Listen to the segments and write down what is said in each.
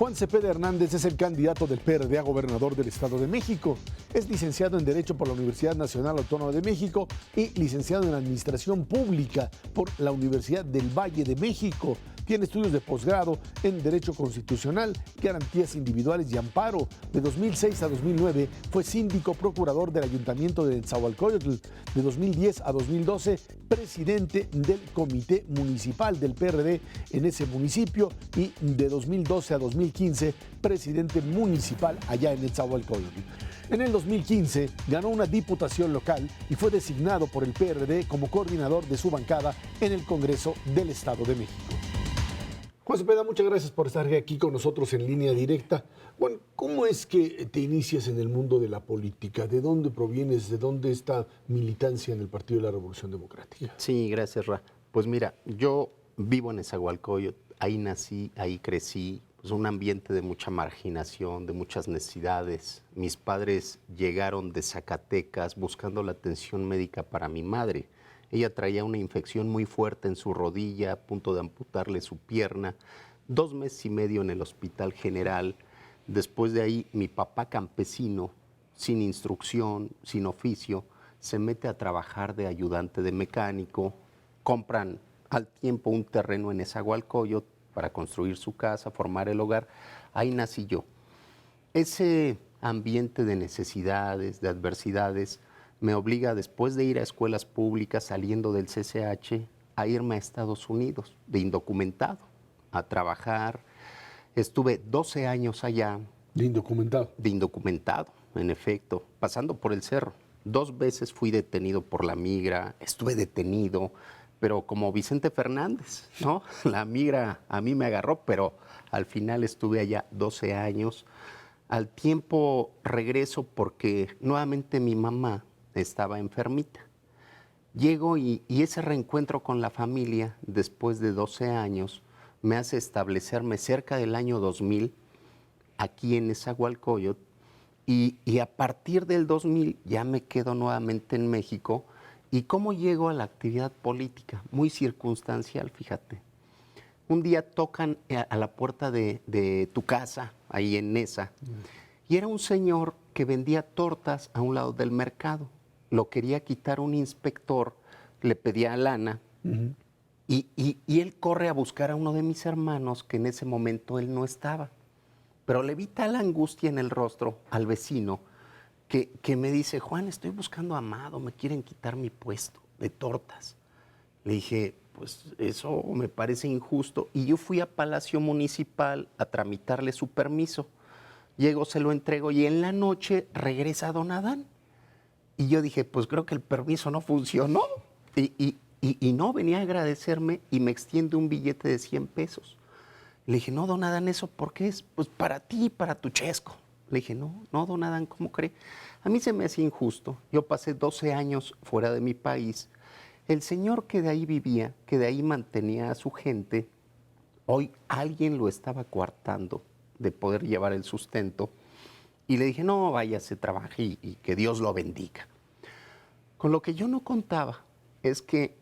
Juan Cepeda Hernández es el candidato del PRD a gobernador del Estado de México. Es licenciado en Derecho por la Universidad Nacional Autónoma de México y licenciado en Administración Pública por la Universidad del Valle de México. Tiene estudios de posgrado en Derecho Constitucional, Garantías Individuales y Amparo. De 2006 a 2009 fue síndico procurador del Ayuntamiento de Nezahualcóyotl. De 2010 a 2012, presidente del Comité Municipal del PRD en ese municipio y de 2012 a 2015, presidente municipal allá en Nezahualcóyotl. En el 2015 ganó una diputación local y fue designado por el PRD como coordinador de su bancada en el Congreso del Estado de México. Juan Cepeda, muchas gracias por estar aquí con nosotros en línea directa. Bueno, ¿cómo es que te inicias en el mundo de la política? ¿De dónde provienes? ¿De dónde esta militancia en el Partido de la Revolución Democrática? Sí, gracias, Ra. Pues mira, yo vivo en Nezahualcóyotl, ahí nací, ahí crecí, pues un ambiente de mucha marginación, de muchas necesidades. Mis padres llegaron de Zacatecas buscando la atención médica para mi madre. Ella traía una infección muy fuerte en su rodilla, a punto de amputarle su pierna. 2 meses y medio en el Hospital General. Después de ahí, mi papá campesino, sin instrucción, sin oficio, se mete a trabajar de ayudante de mecánico. Compran al tiempo un terreno en Nezahualcóyotl para construir su casa, formar el hogar. Ahí nací yo. Ese ambiente de necesidades, de adversidades, me obliga, después de ir a escuelas públicas, saliendo del CCH, a irme a Estados Unidos, de indocumentado, a trabajar. Estuve 12 años allá. ¿De indocumentado? De indocumentado, en efecto, pasando por el cerro. 2 veces fui detenido por la migra, estuve detenido, pero como Vicente Fernández, ¿no? La migra a mí me agarró, pero al final estuve allá 12 años. Al tiempo regreso porque nuevamente mi mamá estaba enfermita. Llego y ese reencuentro con la familia después de 12 años me hace establecerme cerca del año 2000 aquí en Nezahualcóyotl y a partir del 2000 ya me quedo nuevamente en México. ¿Y cómo llego a la actividad política? Muy circunstancial, fíjate. Un día tocan a la puerta de tu casa, ahí en Neza, y era un señor que vendía tortas a un lado del mercado. Lo quería quitar un inspector, le pedía lana, y él corre a buscar a uno de mis hermanos, que en ese momento él no estaba. Pero le vi tal angustia en el rostro al vecino que me dice: Juan, estoy buscando a Amado, me quieren quitar mi puesto de tortas. Le dije: pues eso me parece injusto. Y yo fui a Palacio Municipal a tramitarle su permiso. Llego, se lo entrego y en la noche regresa don Adán. Y yo dije: pues creo que el permiso no funcionó. Y no, venía a agradecerme y me extiende un billete de 100 pesos. Le dije: no, don Adán, ¿eso por qué es? Pues para ti, para tu chesco. Le dije: no, don Adán, ¿cómo cree? A mí se me hace injusto. Yo pasé 12 años fuera de mi país. El señor que de ahí vivía, que de ahí mantenía a su gente, hoy alguien lo estaba coartando de poder llevar el sustento. Y le dije: no, váyase, trabaje y que Dios lo bendiga. Con lo que yo no contaba es que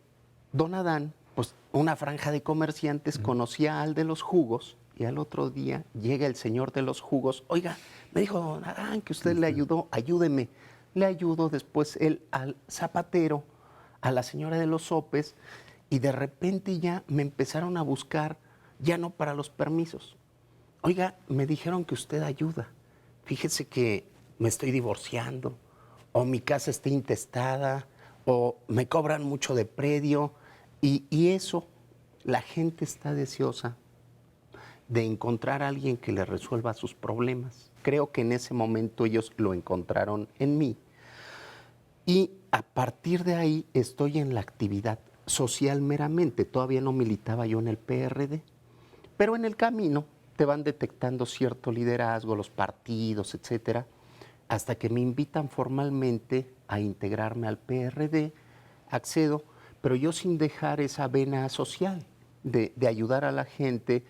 don Adán, pues una franja de comerciantes, conocía al de los jugos, y al otro día llega el señor de los jugos: oiga, me dijo don Adán que usted le ayudó, ayúdeme. Le ayudo, después él al zapatero, a la señora de los sopes, y de repente ya me empezaron a buscar, ya no para los permisos. Oiga, me dijeron que usted ayuda. Fíjese que me estoy divorciando, o mi casa está intestada, o me cobran mucho de predio, y eso, la gente está deseosa de encontrar a alguien que le resuelva sus problemas. Creo que en ese momento ellos lo encontraron en mí. Y a partir de ahí estoy en la actividad social meramente. Todavía no militaba yo en el PRD, pero en el camino te van detectando cierto liderazgo, los partidos, etcétera, hasta que me invitan formalmente a integrarme al PRD, accedo, pero yo sin dejar esa vena social de ayudar a la gente.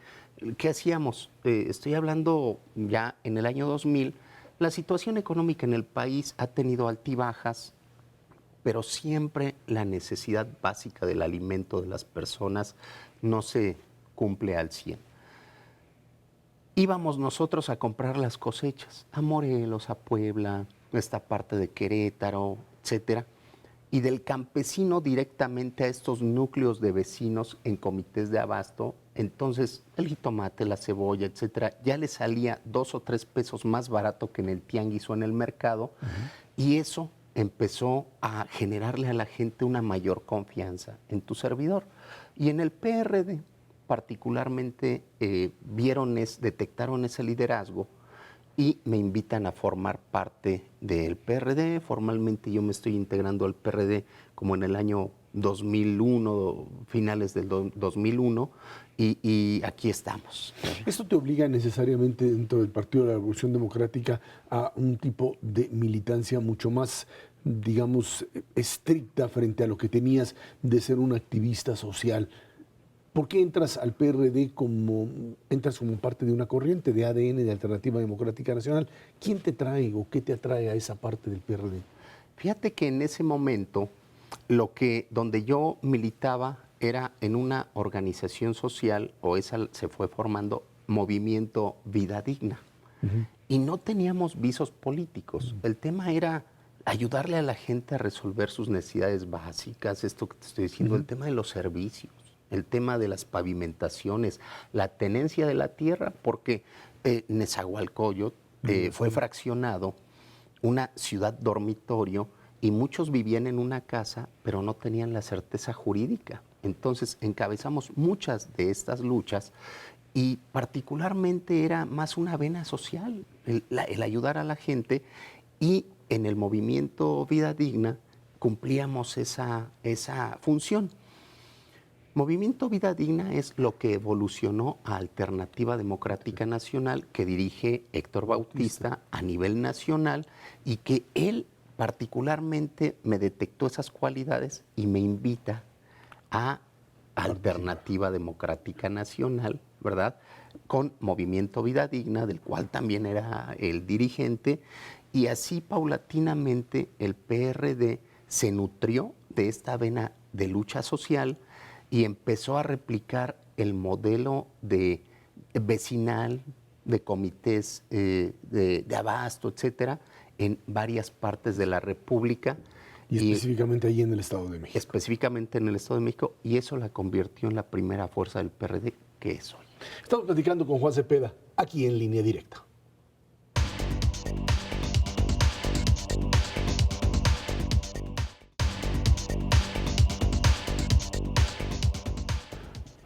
¿Qué hacíamos? Estoy hablando ya en el año 2000, la situación económica en el país ha tenido altibajas, pero siempre la necesidad básica del alimento de las personas no se cumple al 100%. íbamos nosotros a comprar las cosechas a Morelos, a Puebla, esta parte de Querétaro, etcétera, y del campesino directamente a estos núcleos de vecinos en comités de abasto. Entonces, el jitomate, la cebolla, etcétera, ya le salía 2 o 3 pesos más barato que en el tianguis o en el mercado, y eso empezó a generarle a la gente una mayor confianza en tu servidor. Y en el PRD, particularmente, detectaron ese liderazgo y me invitan a formar parte del PRD. Formalmente yo me estoy integrando al PRD como en el año 2001, finales del 2001, y aquí estamos. ¿Esto te obliga necesariamente dentro del Partido de la Revolución Democrática a un tipo de militancia mucho más, digamos, estricta frente a lo que tenías de ser un activista social? ¿Por qué entras al PRD entras como parte de una corriente de ADN, de Alternativa Democrática Nacional? ¿Quién te trae o qué te atrae a esa parte del PRD? Fíjate que en ese momento, donde yo militaba era en una organización social, o esa se fue formando, Movimiento Vida Digna. Y no teníamos visos políticos. El tema era ayudarle a la gente a resolver sus necesidades básicas, esto que te estoy diciendo, el tema de los servicios, el tema de las pavimentaciones, la tenencia de la tierra, porque Nezahualcóyotl fue fraccionado, una ciudad dormitorio, y muchos vivían en una casa, pero no tenían la certeza jurídica. Entonces encabezamos muchas de estas luchas y particularmente era más una vena social, el ayudar a la gente, y en el movimiento Vida Digna cumplíamos esa función. Movimiento Vida Digna es lo que evolucionó a Alternativa Democrática Nacional, que dirige Héctor Bautista a nivel nacional, y que él particularmente me detectó esas cualidades y me invita a Alternativa Democrática Nacional, ¿verdad? Con Movimiento Vida Digna, del cual también era el dirigente, y así paulatinamente el PRD se nutrió de esta vena de lucha social y empezó a replicar el modelo de vecinal, de comités de abasto, etcétera, en varias partes de la República. Y específicamente ahí en el Estado de México. Específicamente en el Estado de México, y eso la convirtió en la primera fuerza del PRD que es hoy. Estamos platicando con Juan Cepeda, aquí en Línea Directa.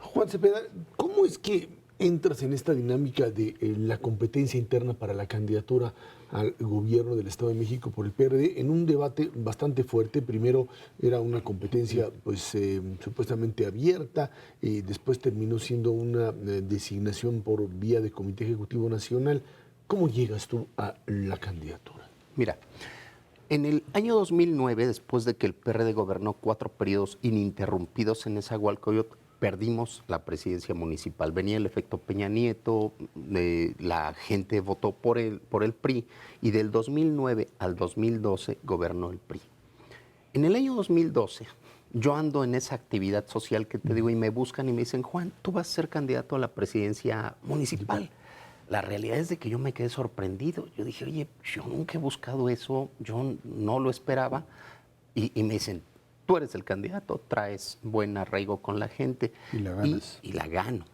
Juan Cepeda, ¿cómo es que entras en esta dinámica de la competencia interna para la candidatura al gobierno del Estado de México por el PRD en un debate bastante fuerte? Primero era una competencia pues supuestamente abierta, y después terminó siendo una designación por vía de Comité Ejecutivo Nacional. ¿Cómo llegas tú a la candidatura? Mira, en el año 2009, después de que el PRD gobernó 4 periodos ininterrumpidos en Nezahualcóyotl, perdimos la presidencia municipal. Venía el efecto Peña Nieto, la gente votó por el PRI, y del 2009 al 2012 gobernó el PRI. En el año 2012, yo ando en esa actividad social que te digo, y me buscan y me dicen: Juan, tú vas a ser candidato a la presidencia municipal. La realidad es de que yo me quedé sorprendido. Yo dije: oye, yo nunca he buscado eso, yo no lo esperaba. Y me dicen: tú eres el candidato, traes buen arraigo con la gente. Y la ganas. Y la gano.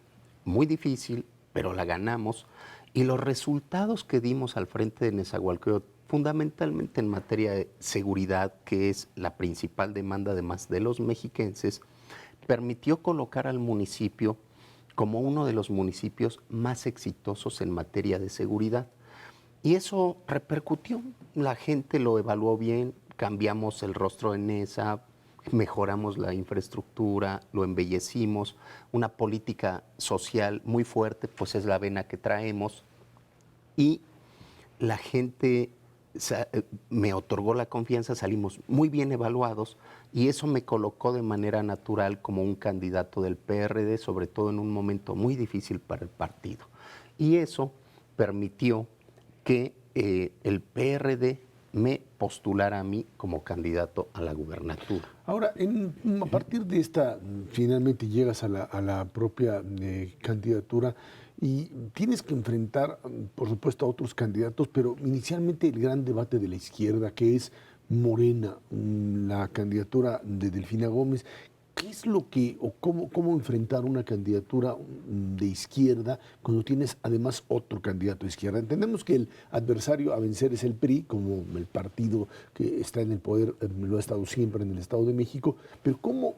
Muy difícil, pero la ganamos. Y los resultados que dimos al frente de Nezahualcóyotl, fundamentalmente en materia de seguridad, que es la principal demanda además de los mexiquenses, permitió colocar al municipio como uno de los municipios más exitosos en materia de seguridad. Y eso repercutió. La gente lo evaluó bien, cambiamos el rostro de Neza, mejoramos la infraestructura, lo embellecimos, una política social muy fuerte, pues es la vena que traemos, y la gente me otorgó la confianza, salimos muy bien evaluados, y eso me colocó de manera natural como un candidato del PRD, sobre todo en un momento muy difícil para el partido. Y eso permitió que el PRD me postulara a mí como candidato a la gubernatura. Ahora, a partir de esta, finalmente llegas a la propia candidatura, y tienes que enfrentar, por supuesto, a otros candidatos, pero inicialmente el gran debate de la izquierda, que es Morena, la candidatura de Delfina Gómez. ¿Qué es lo que, o cómo enfrentar una candidatura de izquierda cuando tienes además otro candidato de izquierda? Entendemos que el adversario a vencer es el PRI, como el partido que está en el poder, lo ha estado siempre en el Estado de México, pero ¿cómo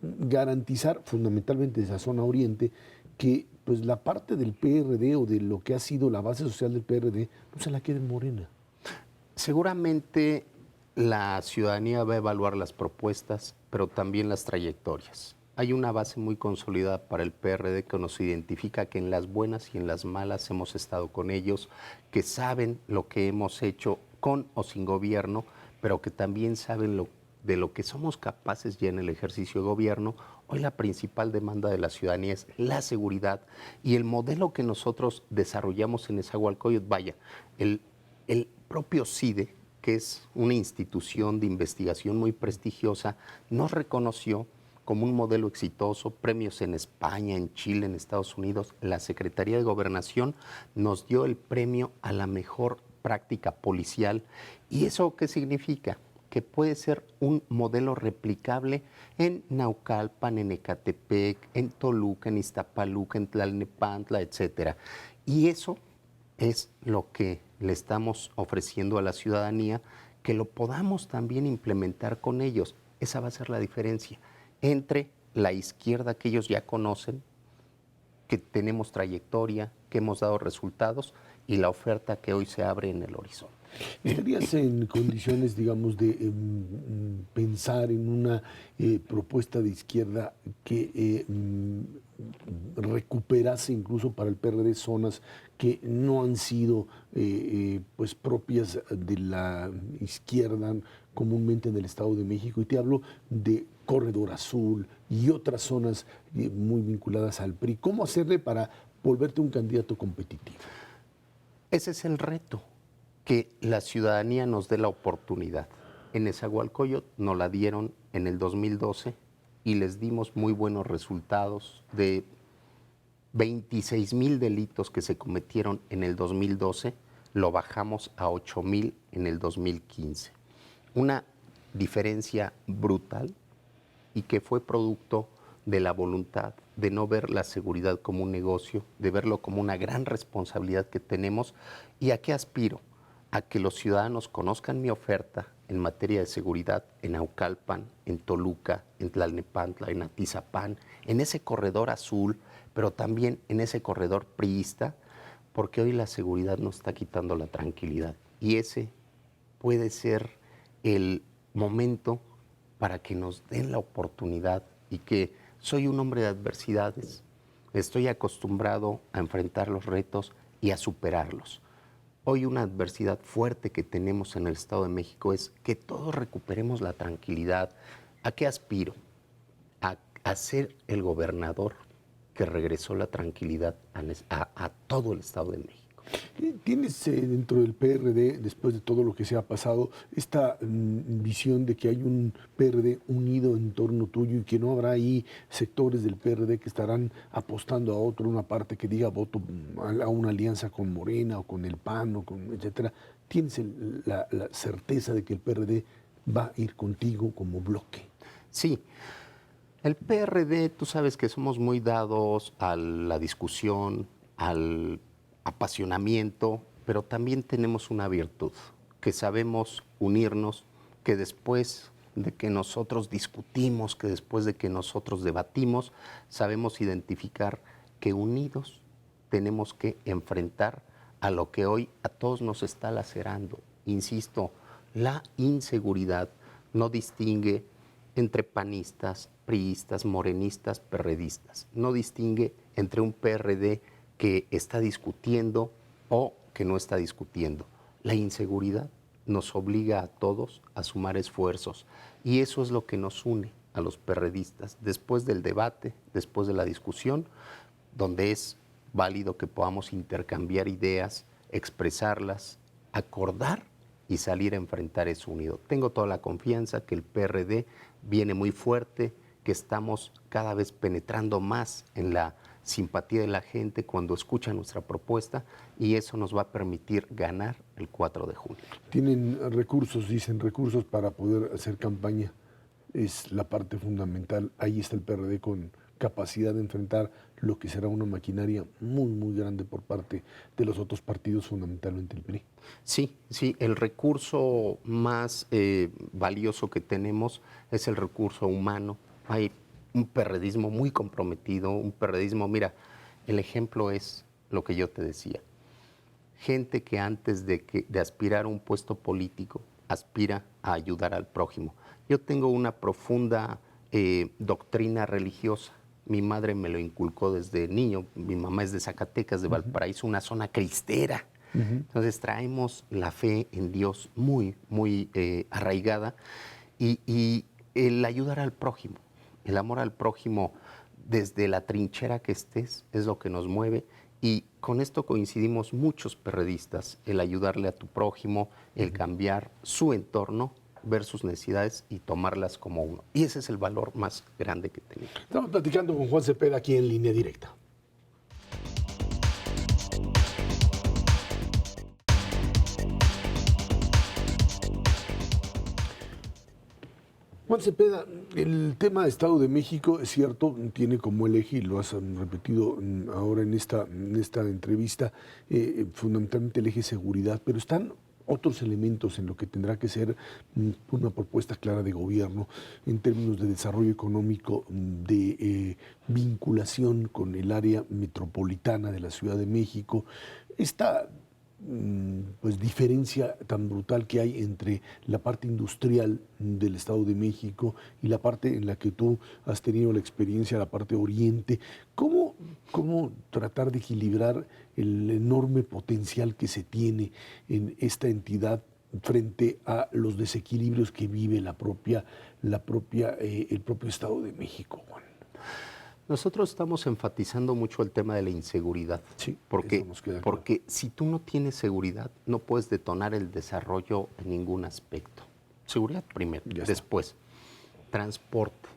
garantizar, fundamentalmente esa zona oriente, que pues la parte del PRD o de lo que ha sido la base social del PRD no se la quede en Morena? Seguramente la ciudadanía va a evaluar las propuestas, pero también las trayectorias. Hay una base muy consolidada para el PRD que nos identifica que en las buenas y en las malas hemos estado con ellos, que saben lo que hemos hecho con o sin gobierno, pero que también saben de lo que somos capaces ya en el ejercicio de gobierno. Hoy la principal demanda de la ciudadanía es la seguridad y el modelo que nosotros desarrollamos en Nezahualcóyotl, vaya, el propio CIDE, que es una institución de investigación muy prestigiosa, nos reconoció como un modelo exitoso, premios en España, en Chile, en Estados Unidos. La Secretaría de Gobernación nos dio el premio a la mejor práctica policial. ¿Y eso qué significa? Que puede ser un modelo replicable en Naucalpan, en Ecatepec, en Toluca, en Iztapaluca, en Tlalnepantla, etcétera. Y eso es lo que le estamos ofreciendo a la ciudadanía, que lo podamos también implementar con ellos. Esa va a ser la diferencia entre la izquierda que ellos ya conocen, que tenemos trayectoria, que hemos dado resultados, y la oferta que hoy se abre en el horizonte. ¿Estarías en condiciones, digamos, de pensar en una propuesta de izquierda que recuperase incluso para el PRD zonas que no han sido pues propias de la izquierda comúnmente en el Estado de México? Y te hablo de Corredor Azul y otras zonas muy vinculadas al PRI. ¿Cómo hacerle para volverte un candidato competitivo? Ese es el reto, que la ciudadanía nos dé la oportunidad. En Nezahualcóyotl nos la dieron en el 2012 y les dimos muy buenos resultados. De 26,000 delitos que se cometieron en el 2012, lo bajamos a 8,000 en el 2015. Una diferencia brutal y que fue producto de la voluntad de no ver la seguridad como un negocio, de verlo como una gran responsabilidad que tenemos. ¿Y a qué aspiro? A que los ciudadanos conozcan mi oferta en materia de seguridad en Naucalpan, en Toluca, en Tlalnepantla, en Atizapán, en ese corredor azul, pero también en ese corredor priista, porque hoy la seguridad nos está quitando la tranquilidad. Y ese puede ser el momento para que nos den la oportunidad, y que soy un hombre de adversidades, estoy acostumbrado a enfrentar los retos y a superarlos. Hoy una adversidad fuerte que tenemos en el Estado de México es que todos recuperemos la tranquilidad. ¿A qué aspiro? A ser el gobernador que regresó la tranquilidad a todo el Estado de México. ¿Tienes dentro del PRD, después de todo lo que se ha pasado, esta visión de que hay un PRD unido en torno tuyo y que no habrá ahí sectores del PRD que estarán apostando a otro, una parte que diga voto a una alianza con Morena o con el PAN o con etcétera? ¿Tienes la certeza de que el PRD va a ir contigo como bloque? Sí. El PRD, tú sabes que somos muy dados a la discusión, al apasionamiento, pero también tenemos una virtud, que sabemos unirnos, que después de que nosotros discutimos, que después de que nosotros debatimos, sabemos identificar que unidos tenemos que enfrentar a lo que hoy a todos nos está lacerando. Insisto, la inseguridad no distingue entre panistas, priistas, morenistas, perredistas. No distingue entre un PRD que está discutiendo o que no está discutiendo. La inseguridad nos obliga a todos a sumar esfuerzos, y eso es lo que nos une a los perredistas. Después del debate, después de la discusión, donde es válido que podamos intercambiar ideas, expresarlas, acordar y salir a enfrentar eso unido. Tengo toda la confianza que el PRD viene muy fuerte, que estamos cada vez penetrando más en la simpatía de la gente cuando escucha nuestra propuesta y eso nos va a permitir ganar el 4 de junio. Tienen recursos, dicen recursos para poder hacer campaña. Es la parte fundamental. Ahí está el PRD con capacidad de enfrentar lo que será una maquinaria muy, muy grande por parte de los otros partidos, fundamentalmente el PRI. Sí, sí, el recurso más valioso que tenemos es el recurso humano. Hay un perredismo muy comprometido, un perredismo, mira, el ejemplo es lo que yo te decía. Gente que antes de aspirar a un puesto político, aspira a ayudar al prójimo. Yo tengo una profunda doctrina religiosa. Mi madre me lo inculcó desde niño. Mi mamá es de Zacatecas, de Valparaíso, una zona cristera. Entonces traemos la fe en Dios muy, muy arraigada y el ayudar al prójimo, el amor al prójimo desde la trinchera que estés es lo que nos mueve y con esto coincidimos muchos perredistas, el ayudarle a tu prójimo, el cambiar su entorno, ver sus necesidades y tomarlas como uno. Y ese es el valor más grande que tenemos. Estamos platicando con Juan Cepeda aquí en Línea Directa. Juan Cepeda, el tema de Estado de México, es cierto, tiene como el eje, y lo has repetido ahora en esta entrevista, fundamentalmente el eje seguridad, pero están otros elementos en lo que tendrá que ser una propuesta clara de gobierno en términos de desarrollo económico, de vinculación con el área metropolitana de la Ciudad de México. Esta pues diferencia tan brutal que hay entre la parte industrial del Estado de México y la parte en la que tú has tenido la experiencia, la parte oriente. ¿Cómo tratar de equilibrar el enorme potencial que se tiene en esta entidad frente a los desequilibrios que vive el propio Estado de México, Juan? Nosotros estamos enfatizando mucho el tema de la inseguridad, sí, porque si tú no tienes seguridad, no puedes detonar el desarrollo en ningún aspecto. Seguridad primero, después, transporte.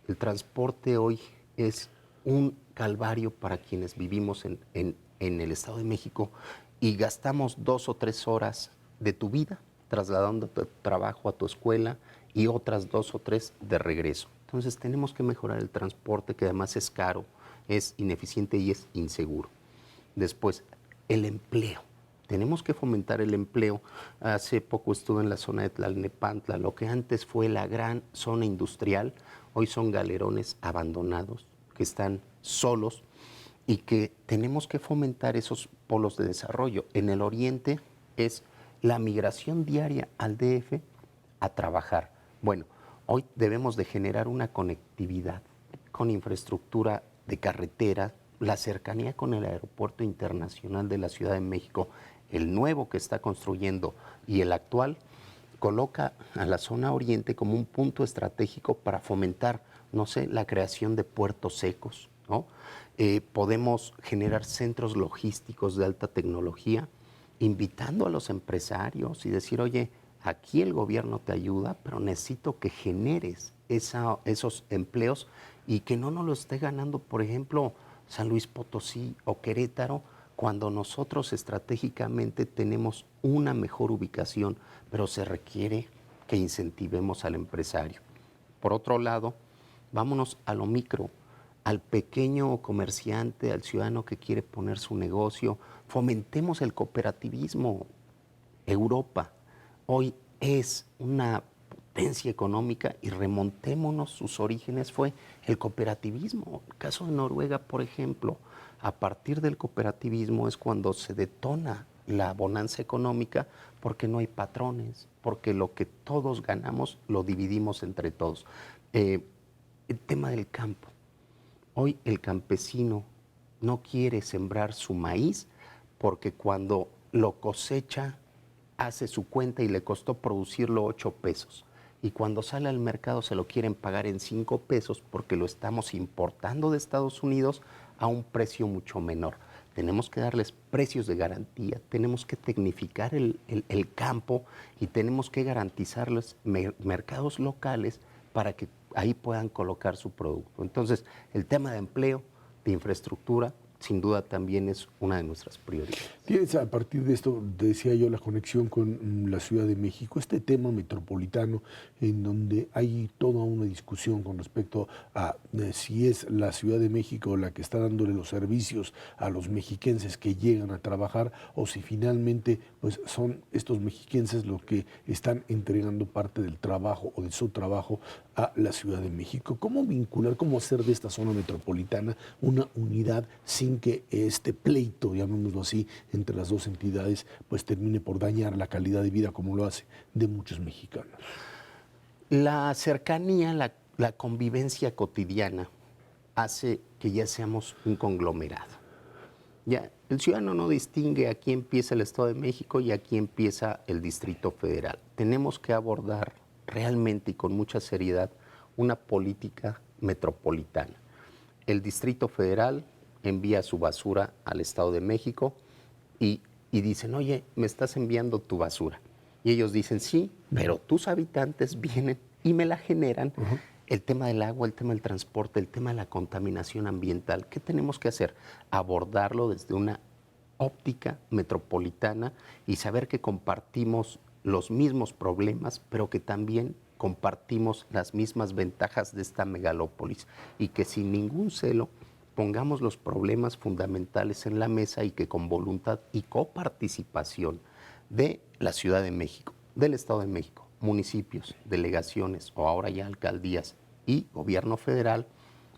El transporte hoy es un calvario para quienes vivimos en el Estado de México y gastamos 2 o 3 horas de tu vida trasladando tu trabajo a tu escuela y otras 2 o 3 de regreso. Entonces tenemos que mejorar el transporte, que además es caro, es ineficiente y es inseguro. Después, el empleo. Tenemos que fomentar el empleo. Hace poco estuve en la zona de Tlalnepantla, lo que antes fue la gran zona industrial, hoy son galerones abandonados, que están solos y que tenemos que fomentar esos polos de desarrollo. En el oriente es la migración diaria al DF a trabajar. Bueno, hoy debemos de generar una conectividad con infraestructura de carretera, la cercanía con el Aeropuerto Internacional de la Ciudad de México, el nuevo que está construyendo y el actual, coloca a la zona oriente como un punto estratégico para fomentar, no sé, la creación de puertos secos, ¿no? Podemos generar centros logísticos de alta tecnología, invitando a los empresarios y decir, oye, aquí el gobierno te ayuda, pero necesito que generes esos empleos y que no nos lo esté ganando, por ejemplo, San Luis Potosí o Querétaro, cuando nosotros estratégicamente tenemos una mejor ubicación, pero se requiere que incentivemos al empresario. Por otro lado, vámonos a lo micro, al pequeño comerciante, al ciudadano que quiere poner su negocio, fomentemos el cooperativismo. Europa hoy es una potencia económica y remontémonos, sus orígenes fue el cooperativismo. El caso de Noruega, por ejemplo, a partir del cooperativismo es cuando se detona la bonanza económica porque no hay patrones, porque lo que todos ganamos lo dividimos entre todos. El tema del campo. Hoy el campesino no quiere sembrar su maíz porque cuando lo cosecha hace su cuenta y le costó producirlo 8 pesos. Y cuando sale al mercado se lo quieren pagar en 5 pesos porque lo estamos importando de Estados Unidos a un precio mucho menor. Tenemos que darles precios de garantía, tenemos que tecnificar el campo y tenemos que garantizarles mercados locales para que ahí puedan colocar su producto. Entonces, el tema de empleo, de infraestructura, sin duda también es una de nuestras prioridades. Tienes a partir de esto, decía yo, la conexión con la Ciudad de México, este tema metropolitano en donde hay toda una discusión con respecto a si es la Ciudad de México la que está dándole los servicios a los mexiquenses que llegan a trabajar o si finalmente pues, son estos mexiquenses los que están entregando parte del trabajo o de su trabajo a la Ciudad de México. ¿Cómo vincular, cómo hacer de esta zona metropolitana una unidad sin que este pleito, llamémoslo así, entre las dos entidades, pues termine por dañar la calidad de vida como lo hace de muchos mexicanos? La cercanía, la convivencia cotidiana hace que ya seamos un conglomerado. Ya, el ciudadano no distingue aquí empieza el Estado de México y aquí empieza el Distrito Federal. Tenemos que abordar realmente y con mucha seriedad una política metropolitana. El Distrito Federal envía su basura al Estado de México y dicen, oye, me estás enviando tu basura. Y ellos dicen, sí, pero tus habitantes vienen y me la generan. El tema del agua, el tema del transporte, el tema de la contaminación ambiental. ¿Qué tenemos que hacer? Abordarlo desde una óptica metropolitana y saber que compartimos los mismos problemas, pero que también compartimos las mismas ventajas de esta megalópolis y que sin ningún celo pongamos los problemas fundamentales en la mesa y que con voluntad y coparticipación de la Ciudad de México, del Estado de México, municipios, delegaciones o ahora ya alcaldías y gobierno federal,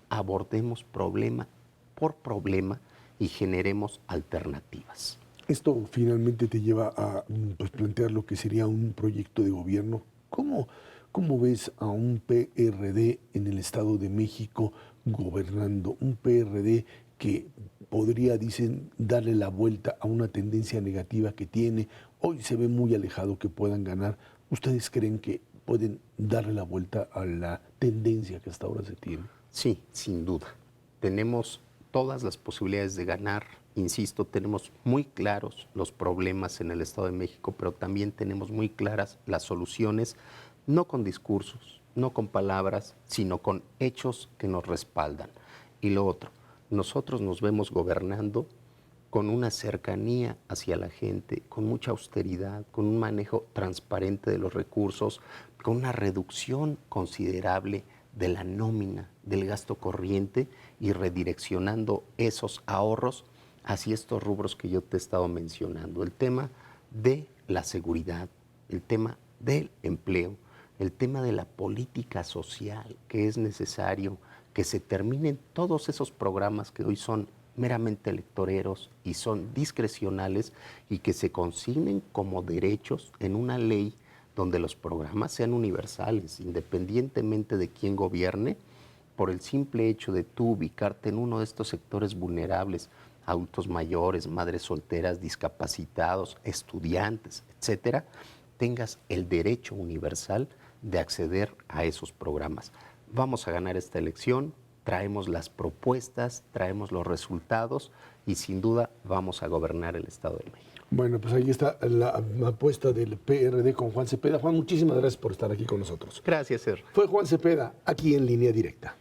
abordemos problema por problema y generemos alternativas. Esto finalmente te lleva a pues, plantear lo que sería un proyecto de gobierno. ¿Cómo ves a un PRD en el Estado de México gobernando? Un PRD que podría, dicen, darle la vuelta a una tendencia negativa que tiene. Hoy se ve muy alejado que puedan ganar. ¿Ustedes creen que pueden darle la vuelta a la tendencia que hasta ahora se tiene? Sí, sin duda. Tenemos todas las posibilidades de ganar. Insisto, tenemos muy claros los problemas en el Estado de México, pero también tenemos muy claras las soluciones, no con discursos, no con palabras, sino con hechos que nos respaldan. Y lo otro, nosotros nos vemos gobernando con una cercanía hacia la gente, con mucha austeridad, con un manejo transparente de los recursos, con una reducción considerable de la nómina, del gasto corriente y redireccionando esos ahorros hacia estos rubros que yo te he estado mencionando. El tema de la seguridad, el tema del empleo, el tema de la política social, que es necesario que se terminen todos esos programas que hoy son meramente electoreros y son discrecionales y que se consignen como derechos en una ley donde los programas sean universales, independientemente de quién gobierne, por el simple hecho de tú ubicarte en uno de estos sectores vulnerables, adultos mayores, madres solteras, discapacitados, estudiantes, etcétera, tengas el derecho universal de acceder a esos programas. Vamos a ganar esta elección, traemos las propuestas, traemos los resultados y sin duda vamos a gobernar el Estado de México. Bueno, pues ahí está la apuesta del PRD con Juan Cepeda. Juan, muchísimas gracias por estar aquí con nosotros. Gracias, Ser. Fue Juan Cepeda, aquí en Línea Directa.